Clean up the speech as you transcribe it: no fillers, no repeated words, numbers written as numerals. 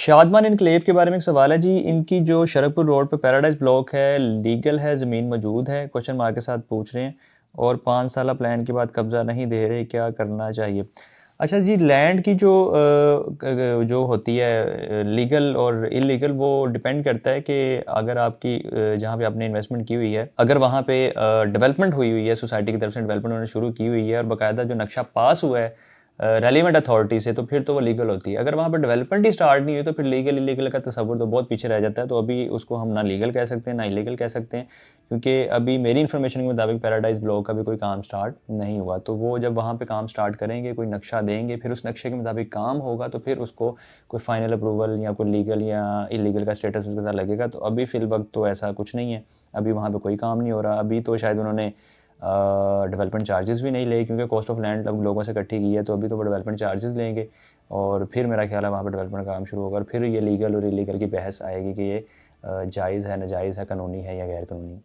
Shadman enclave के बारे में एक सवाल है जी। इनकी जो शरकपुर रोड पे पैराडाइज ब्लॉक है, लीगल है, ज़मीन मौजूद है? क्वेश्चन मार्क के साथ पूछ रहे हैं। और 5 साला प्लान के बाद कब्ज़ा नहीं दे रहे, क्या करना चाहिए? अच्छा जी, लैंड की जो जो होती है लीगल और इल्लीगल, वो डिपेंड करता है कि अगर आपकी जहाँ पे आपने इन्वेस्टमेंट की हुई है, अगर वहाँ पे डेवलपमेंट हुई हुई है, सोसाइटी की तरफ से डेवलपमेंट उन्होंने शुरू की हुई है और बाकायदा जो नक्शा पास हुआ है रेलिवेंट अथॉरिटी से, तो फिर तो वो लीगल होती है। अगर वहाँ पे डेवलपमेंट ही स्टार्ट नहीं हुई तो फिर लीगल इलीगल का तस्वुर तो बहुत पीछे रह जाता है। तो अभी उसको हम ना लीगल कह सकते हैं ना इलीगल कह सकते हैं, क्योंकि अभी मेरी इन्फॉर्मेशन के मुताबिक पैराडाइज ब्लॉक का भी कोई काम स्टार्ट नहीं हुआ। तो वो जब वहाँ पे काम स्टार्ट करेंगे, कोई नक्शा देंगे, फिर उस नक्शे के मुताबिक काम होगा, तो फिर उसको कोई फाइनल अप्रूवल या कोई लीगल या इलीगल का स्टेटस उसके साथ लगेगा। तो अभी फ़िल वक्त तो ऐसा कुछ नहीं है, अभी वहाँ पे कोई काम नहीं हो रहा। अभी तो शायद उन्होंने डेवलपमेंट चार्जेस भी नहीं लिए, क्योंकि कॉस्ट ऑफ लैंड अब लोगों से इकट्ठी की है। तो अभी तो वो डेवलपमेंट चार्जेस लेंगे और फिर मेरा ख्याल है वहाँ पे डेवलपमेंट का काम शुरू होगा और फिर ये लीगल और इलीगल की बहस आएगी कि ये जायज़ है, नाजायज़ है, कानूनी है या गैर कानूनी।